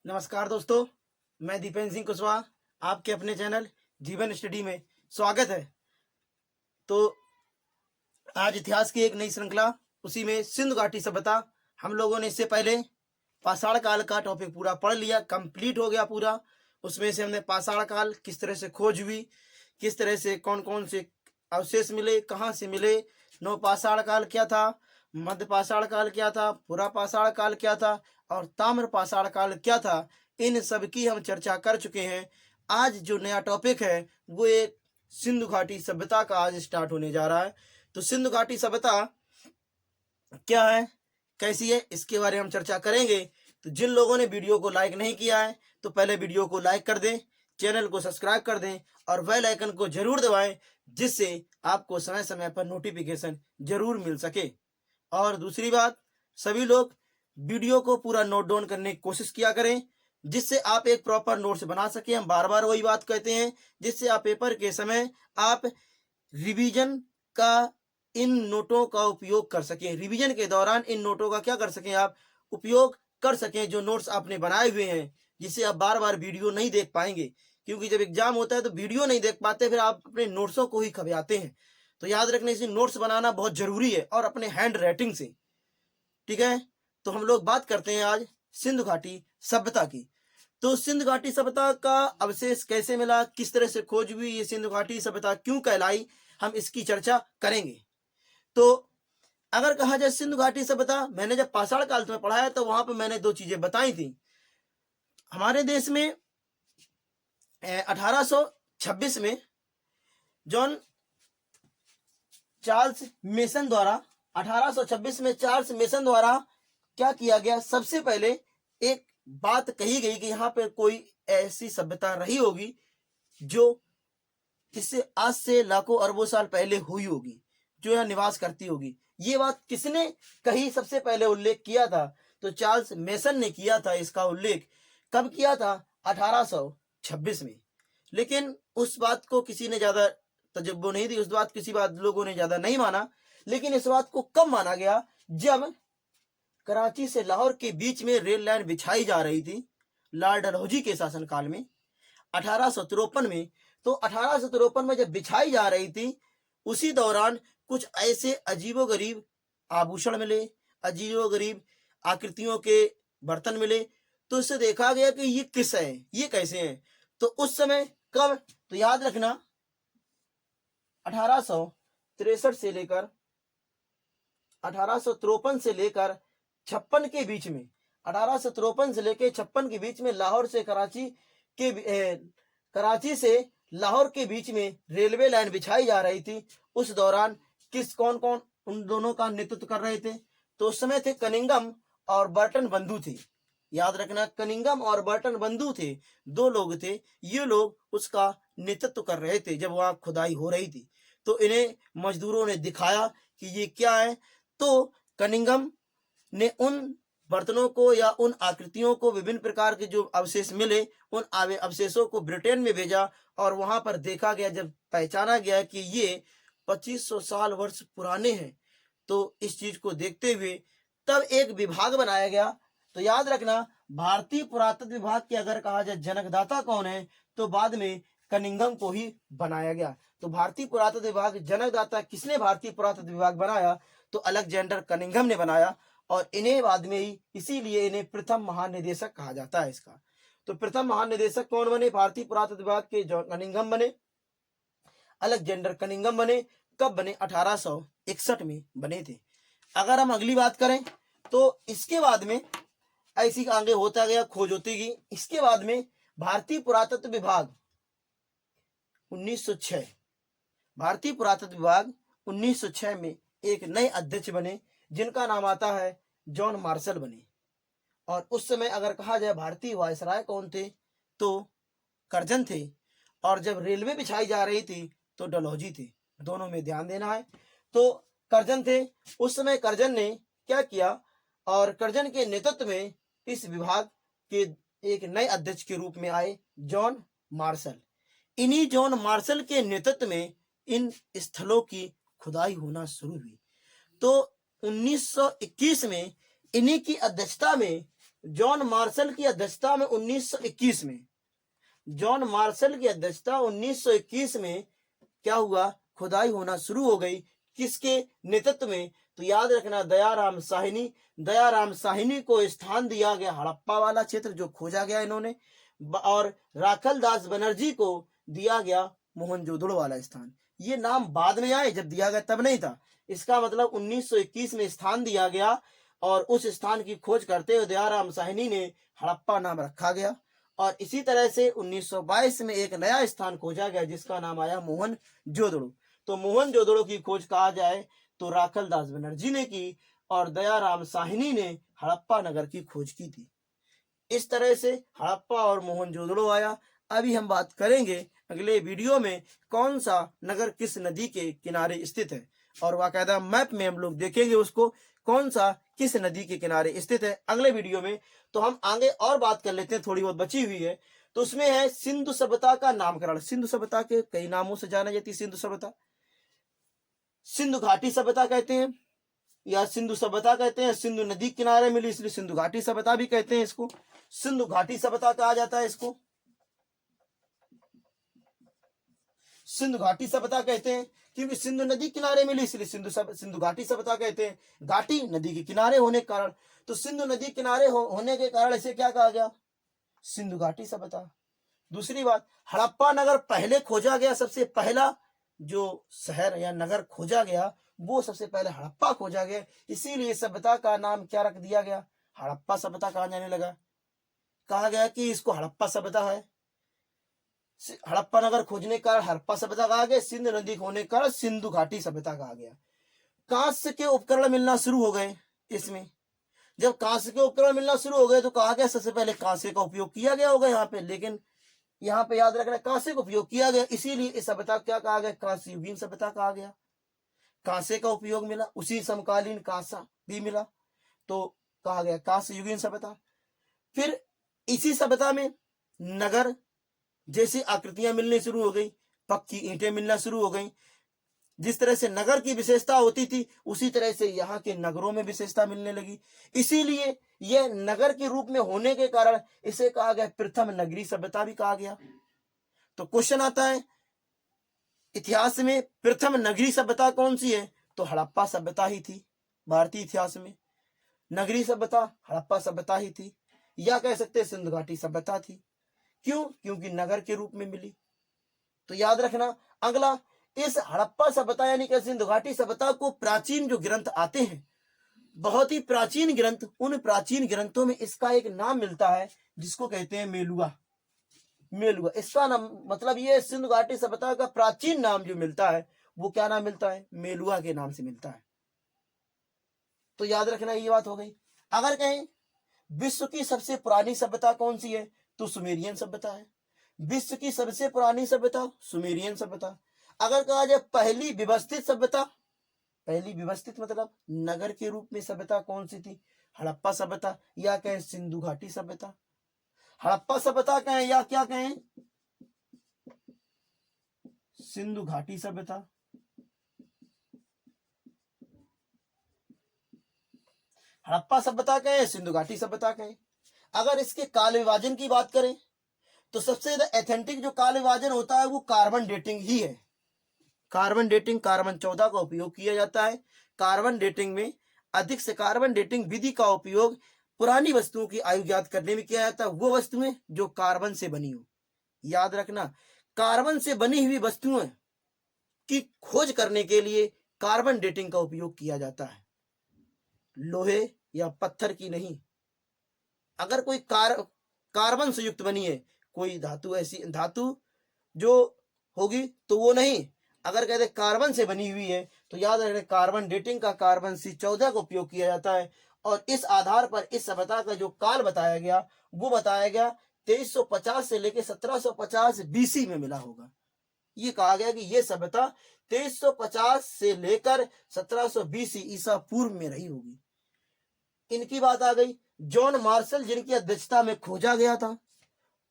नमस्कार दोस्तों, मैं दीपेंद्र सिंह कुशवाहा आपके अपने चैनल जीवन स्टडी में स्वागत है। तो आज इतिहास की एक नई श्रृंखला, उसी में सिंधु घाटी सभ्यता। हम लोगों ने इससे पहले पाषाण काल का टॉपिक पूरा पढ़ लिया, कंप्लीट हो गया पूरा। उसमें से हमने पाषाण काल किस तरह से खोज हुई, किस तरह से कौन कौन से अवशेष मिले, कहाँ से मिले, नव पाषाण काल क्या था, मध्य पाषाण काल क्या था, पुरा पाषाण काल क्या था और ताम्र पाषाण काल क्या था, इन सब की हम चर्चा कर चुके हैं। आज जो नया टॉपिक है वो एक सिंधु घाटी सभ्यता का आज स्टार्ट होने जा रहा है। तो सिंधु घाटी सभ्यता क्या है, कैसी है, इसके बारे में हम चर्चा करेंगे। तो जिन लोगों ने वीडियो को लाइक नहीं किया है तो पहले वीडियो को लाइक कर दें, चैनल को सब्सक्राइब कर दें और बेल आइकन को जरूर दबाएं, जिससे आपको समय समय पर नोटिफिकेशन जरूर मिल सके। और दूसरी बात, सभी लोग वीडियो को पूरा नोट डाउन करने की कोशिश किया करें, जिससे आप एक प्रॉपर नोट्स बना सकें। हम बार बार वही बात कहते हैं, जिससे आप पेपर के समय आप रिवीजन का इन नोटों का उपयोग कर सकें। रिवीजन के दौरान इन नोटों का क्या कर सकें, आप उपयोग कर सकें, जो नोट्स आपने बनाए हुए हैं, जिससे आप बार बार वीडियो नहीं देख पाएंगे। क्योंकि जब एग्जाम होता है तो वीडियो नहीं देख पाते, फिर आप अपने नोट्सों को ही खबियाते हैं। तो याद रखने, इसे नोट्स बनाना बहुत जरूरी है और अपने हैंड राइटिंग से। ठीक है, तो हम लोग बात करते हैं आज सिंधु घाटी सभ्यता की। तो सिंधु घाटी सभ्यता का अवशेष कैसे मिला, किस तरह से खोज हुई, ये सिंधु घाटी सभ्यता क्यों कहलाई, हम इसकी चर्चा करेंगे। तो अगर कहा जाए सिंधु घाटी सभ्यता, मैंने जब पाषाण काल में पढ़ाया तो वहां पर मैंने दो चीजें बताई थी। हमारे देश में 1826 में जॉन चार्ल्स मेसन द्वारा 1826 में चार्ल्स मेसन द्वारा क्या किया गया, सबसे पहले एक बात कही गई कि यहाँ पे कोई ऐसी सभ्यता रही होगी जो इससे आज से लाखों अरबों साल पहले हुई होगी, जो यहाँ निवास करती होगी। ये बात किसने कही, सबसे पहले उल्लेख किया था तो चार्ल्स मेसन ने किया था। इसका उल्लेख कब किया था, 1826 में। लेकिन उस बात को किसी ने ज्यादा तजुर्बो नहीं दी, उस बात किसी बात लोगों ने ज्यादा नहीं माना। लेकिन इस बात को कब माना गया, जब कराची से लाहौर के बीच में रेल लाइन बिछाई जा रही थी लॉर्ड डलहौजी के शासनकाल में 1853 में। तो 1853 में जब बिछाई जा रही थी, उसी दौरान कुछ ऐसे अजीबोगरीब आभूषण मिले, अजीबोगरीब आकृतियों के बर्तन मिले। तो इससे देखा गया कि ये किस है, ये कैसे हैं। तो उस समय कब, तो याद रखना 1863 से लेकर 1853 से लेकर 56 के बीच में, 1853 से लेकर 56 के बीच में लाहौर से कराची से लाहौर के बीच में रेलवे लाइन बिछाई जा रही थी। उस दौरान कौन कौन उन दोनों का नेतृत्व कर रहे थे, तो उस समय थे कनिंघम और बर्टन बंधु थे। याद रखना, कनिंघम और बर्टन बंधु थे, दो लोग थे। ये लोग उसका नेतृत्व कर रहे थे जब वहां खुदाई हो रही थी। तो इन्हें मजदूरों ने दिखाया कि ये क्या है। तो कनिंघम ने उन बर्तनों को या उन आकृतियों को, विभिन्न प्रकार के जो अवशेष मिले, उन अवशेषों को ब्रिटेन में भेजा और वहां पर देखा गया, जब पहचाना गया कि ये 2500 साल वर्ष पुराने हैं, तो इस चीज को देखते हुए तब एक विभाग बनाया गया। तो याद रखना, भारतीय पुरातत्व विभाग के अगर कहा जाए जनकदाता कौन है, तो बाद में कनिंघम को ही बनाया गया। तो भारतीय पुरातत्व विभाग जनकदाता किसने भारतीय पुरातत्व विभाग बनाया, तो अलेक्जेंडर कनिंघम ने बनाया। और इन्हें बाद में ही, इसीलिए इन्हें प्रथम महानिदेशक कहा जाता है इसका। तो प्रथम महानिदेशक कौन बने, भारतीय पुरातत्व विभाग के कनिंघम बने, अलेक्जेंडर कनिंघम बने। कब बने, 1861 में बने थे। अगर हम अगली बात करें तो इसके बाद में ऐसी आगे होता गया, खोज होती गई। इसके बाद में भारतीय पुरातत्व विभाग 1906, भारतीय पुरातत्व विभाग 1906 में एक नए अध्यक्ष बने, जिनका नाम आता है जॉन मार्शल बने। और उस समय अगर कहा जाए भारतीय वायसराय कौन थे, तो कर्जन थे। और जब रेलवे बिछाई जा रही थी तो डलहौजी थे। दोनों में ध्यान देना है। तो कर्जन थे उस समय। कर्जन ने क्या किया, और कर्जन के नेतृत्व में इस विभाग के एक नए अध्यक्ष के रूप में आए जॉन मार्शल। इन्हीं जॉन मार्शल के नेतृत्व में इन स्थलों की खुदाई होना शुरू हुई। तो 1921 में इन्हीं की अध्यक्षता में जॉन मार्शल की अध्यक्षता में 1921 में, जॉन मार्शल की अध्यक्षता 1921 में क्या हुआ, खुदाई होना शुरू हो गई। किसके नेतृत्व में, तो याद रखना दयाराम साहिनी, दयाराम साहिनी को स्थान दिया गया हड़प्पा वाला क्षेत्र जो खोजा गया इन्होंने, और राखल दास बनर्जी को दिया गया मोहनजोदड़ो वाला स्थान। ये नाम बाद में आए, जब दिया गया तब नहीं था। इसका मतलब 1921 में स्थान दिया गया और उस स्थान की खोज करते हुए दयाराम साहिनी ने हड़प्पा नाम रखा गया। और इसी तरह से 1922 में एक नया स्थान खोजा गया जिसका नाम आया मोहनजोदड़ो। तो मोहनजोदड़ो की खोज कहा जाए तो राखल दास बनर्जी ने की और दयाराम साहिनी ने हड़प्पा नगर की खोज की थी। इस तरह से हड़प्पा और मोहनजोदड़ो आया। अभी हम बात करेंगे अगले वीडियो में कौन सा नगर किस नदी के किनारे स्थित है, और बाकायदा मैप में हम लोग देखेंगे उसको कौन सा किस नदी के किनारे स्थित है अगले वीडियो में। तो हम आगे और बात कर लेते हैं, थोड़ी बहुत बची हुई है। तो उसमें है सिंधु सभ्यता का नामकरण। सिंधु सभ्यता के कई नामों से जाना जाती है सिंधु सभ्यता। सिंधु घाटी सभ्यता कहते हैं या सिंधु सभ्यता कहते हैं। सिंधु नदी किनारे मिली इसलिए सिंधु घाटी सभ्यता भी कहते हैं इसको। सिंधु घाटी सभ्यता कहा जाता है इसको, सिंधु घाटी सभ्यता कहते हैं क्योंकि सिंधु नदी किनारे मिली इसलिए सिंधु घाटी सभ्यता कहते हैं। घाटी नदी के किनारे होने के कारण, तो सिंधु नदी किनारे होने के कारण इसे क्या कहा गया, सिंधु घाटी सभ्यता। दूसरी बात, हड़प्पा नगर पहले खोजा गया, सबसे पहला जो शहर या नगर खोजा गया वो सबसे पहले हड़प्पा खोजा गया, इसीलिए सभ्यता का नाम क्या रख दिया गया, हड़प्पा सभ्यता कहा जाने लगा। कहा गया कि इसको हड़प्पा सभ्यता है। हड़प्पा नगर खोजने का हड़प्पा सभ्यता कहा गया, सिंधु नदी होने का सिंधु घाटी सभ्यता कहा गया। कांस्य के उपकरण मिलना शुरू हो गए इसमें। जब कांस्य के उपकरण मिलना शुरू हो गए तो कहा गया सबसे पहले कांस्य का उपयोग किया गया होगा यहाँ पे, लेकिन यहाँ पे याद रखना कांस्य का उपयोग किया गया, इसीलिए इस सभ्यता क्या कहा गया, कांस्य युगीन सभ्यता कहा गया। कांसे का उपयोग मिला, उसी समकालीन कांसा भी मिला तो कहा गया कांस्य युगीन सभ्यता। फिर इसी सभ्यता में नगर जैसी आकृतियां मिलने शुरू हो गई, पक्की ईंटें मिलना शुरू हो गई। जिस तरह से नगर की विशेषता होती थी उसी तरह से यहाँ के नगरों में विशेषता मिलने लगी, इसीलिए यह नगर के रूप में होने के कारण इसे कहा गया प्रथम नगरी सभ्यता भी कहा गया। तो क्वेश्चन आता है इतिहास में प्रथम नगरी सभ्यता कौन सी है, तो हड़प्पा सभ्यता ही थी। भारतीय इतिहास में नगरी सभ्यता हड़प्पा सभ्यता ही थी, या कह सकते सिंधु घाटी सभ्यता थी। क्यों, क्योंकि नगर के रूप में मिली। तो याद रखना अगला, इस हड़प्पा सभ्यता यानी कि सिंधु घाटी सभ्यता को प्राचीन जो ग्रंथ आते हैं, बहुत ही प्राचीन ग्रंथ, उन प्राचीन ग्रंथों में इसका एक नाम मिलता है जिसको कहते हैं मेलुआ। मेलुआ इसका नाम मतलब ये सिंधु घाटी सभ्यता का प्राचीन नाम जो मिलता है वो क्या नाम मिलता है, मेलुआ के नाम से मिलता है। तो याद रखना ये बात हो गई। अगर कहें विश्व की सबसे पुरानी सभ्यता कौन सी है, तो सुमेरियन सभ्यता है। विश्व की सबसे पुरानी सभ्यता सुमेरियन सभ्यता। अगर कहा जाए पहली व्यवस्थित सभ्यता, पहली व्यवस्थित मतलब नगर के रूप में सभ्यता कौन सी थी, हड़प्पा सभ्यता, या कहें सिंधु घाटी सभ्यता। हड़प्पा सभ्यता कहें या क्या कहें, सिंधु घाटी सभ्यता। हड़प्पा सभ्यता कहें, सिंधु घाटी सभ्यता कहें। अगर इसके काल विभाजन की बात करें तो सबसे ज्यादा एथेंटिक जो काल विभाजन होता है वो कार्बन डेटिंग ही है। कार्बन डेटिंग, कार्बन 14 का उपयोग किया जाता है। कार्बन डेटिंग में अधिक से कार्बन डेटिंग विधि का उपयोग पुरानी वस्तुओं की आयु ज्ञात करने में किया जाता है, वो वस्तुएं जो कार्बन से बनी हो। याद रखना कार्बन से बनी हुई वस्तुएं की खोज करने के लिए कार्बन डेटिंग का उपयोग किया जाता है, लोहे या पत्थर की नहीं। अगर कोई कार्बन से युक्त बनी है कोई धातु, ऐसी धातु जो होगी तो वो नहीं, अगर कहते कार्बन से बनी हुई है तो याद रखना कार्बन डेटिंग का कार्बन C14 का उपयोग किया जाता है। और इस आधार पर इस सभ्यता का जो काल बताया गया वो बताया गया 2350 से लेकर 1750 BC में मिला होगा। ये कहा गया कि ये सभ्यता 2350 से लेकर 1720 ईसा पूर्व में रही होगी। इनकी बात आ गई। जॉन मार्शल जिनकी अध्यक्षता में खोजा गया था,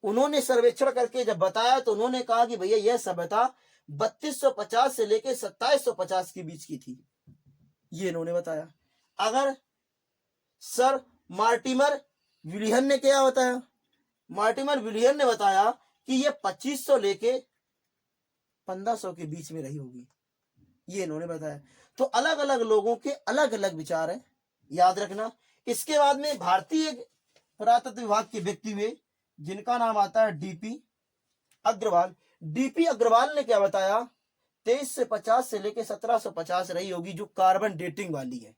उन्होंने सर्वेक्षण करके जब बताया तो उन्होंने कहा कि भैया यह सभ्यता 3250 से लेकर 2750 के बीच की थी, ये इन्होंने बताया। अगर सर मार्टिमर विलियम ने क्या बताया, मॉर्टिमर विलियम ने बताया कि ये 2500 लेके 1500 के बीच में रही होगी, ये इन्होंने बताया। तो अलग अलग लोगों के अलग अलग विचार है, याद रखना। इसके बाद में भारतीय पुरातत्व विभाग के व्यक्ति हुए जिनका नाम आता है डीपी अग्रवाल। डीपी अग्रवाल ने क्या बताया, 2350 से लेके 1750 रही होगी, जो कार्बन डेटिंग वाली है।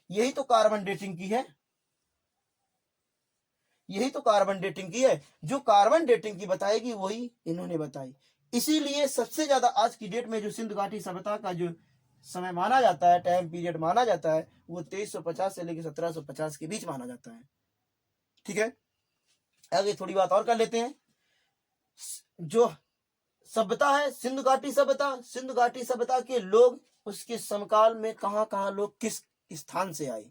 यही तो कार्बन डेटिंग की है, यही तो कार्बन डेटिंग की है। जो कार्बन डेटिंग की बताएगी वही इन्होंने बताई। इसीलिए सबसे ज्यादा आज की डेट में जो सिंधु घाटी सभ्यता का जो समय माना जाता है, टाइम पीरियड माना जाता है, वो 2350 से लेकर 1750 के बीच माना जाता है। ठीक है, आगे थोड़ी बात और कर लेते हैं। जो सभ्यता है सिंधु घाटी सभ्यता, सिंधु घाटी सभ्यता के लोग उसके समकाल में कहां कहां लोग किस स्थान से आए,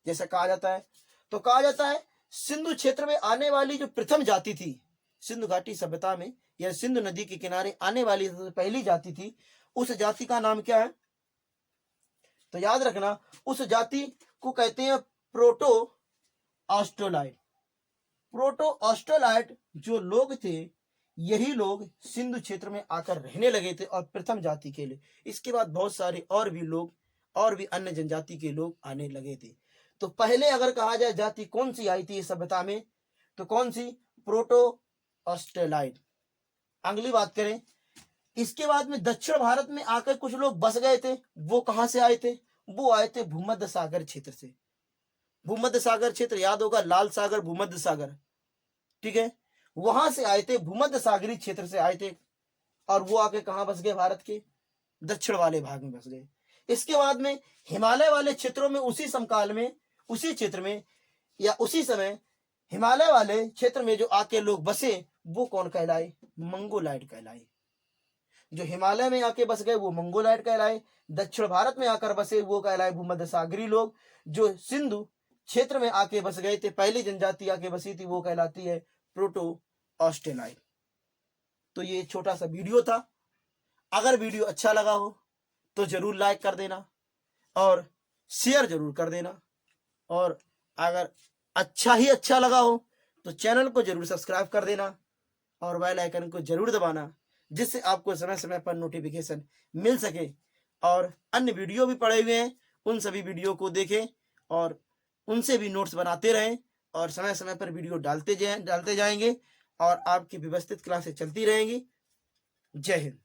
जैसा कहा जाता है। तो कहा जाता है सिंधु क्षेत्र में आने वाली जो प्रथम जाति थी सिंधु घाटी सभ्यता में, या सिंधु नदी के किनारे आने वाली पहली जाति थी, उस जाति का नाम क्या है, तो याद रखना उस जाति को कहते हैं प्रोटो ऑस्ट्रोलाइट। प्रोटो ऑस्ट्रोलाइट जो लोग थे, यही लोग सिंधु क्षेत्र में आकर रहने लगे थे और प्रथम जाति के लिए। इसके बाद बहुत सारे और भी लोग और भी अन्य जनजाति के लोग आने लगे थे। तो पहले अगर कहा जाए जाति कौन सी आई थी इस सभ्यता में, तो कौन सी, प्रोटो ऑस्ट्रेलाइट। अगली बात करें, इसके बाद में दक्षिण भारत में आकर कुछ लोग बस गए थे, वो कहां से आए थे, वो आए थे भूमध्य सागर क्षेत्र से। भूमध्य सागर क्षेत्र याद होगा, लाल सागर भूमध्य सागर, ठीक है, वहां से आए थे, भूमध्य सागरीय क्षेत्र से आए थे, और वो आके कहां बस गए, भारत के दक्षिण वाले भाग में बस गए। इसके बाद में हिमालय वाले क्षेत्रों में उसी समकाल में, उसी क्षेत्र में या उसी समय हिमालय वाले क्षेत्र में जो आके लोग बसे वो कौन कहलाए, मंगोलाइट कहलाए। जो हिमालय में आके बस गए वो मंगोलाइट कहलाए, दक्षिण भारत में आकर बसे वो कहलाए भूमध्य सागरीय लोग, जो सिंधु क्षेत्र में आके बस गए थे, पहली जनजाति आके बसी थी, वो कहलाती है प्रोटो ऑस्ट्रेलाइट। तो ये छोटा सा वीडियो था। अगर वीडियो अच्छा लगा हो तो जरूर लाइक कर देना और शेयर जरूर कर देना, और अगर अच्छा ही अच्छा लगा हो तो चैनल को जरूर सब्सक्राइब कर देना और बेल आइकन को जरूर दबाना, जिससे आपको समय समय पर नोटिफिकेशन मिल सके। और अन्य वीडियो भी पड़े हुए हैं, उन सभी वीडियो को देखें और उनसे भी नोट्स बनाते रहें, और समय समय पर वीडियो डालते जाएंगे और आपकी व्यवस्थित क्लासें चलती रहेंगी। जय हिंद।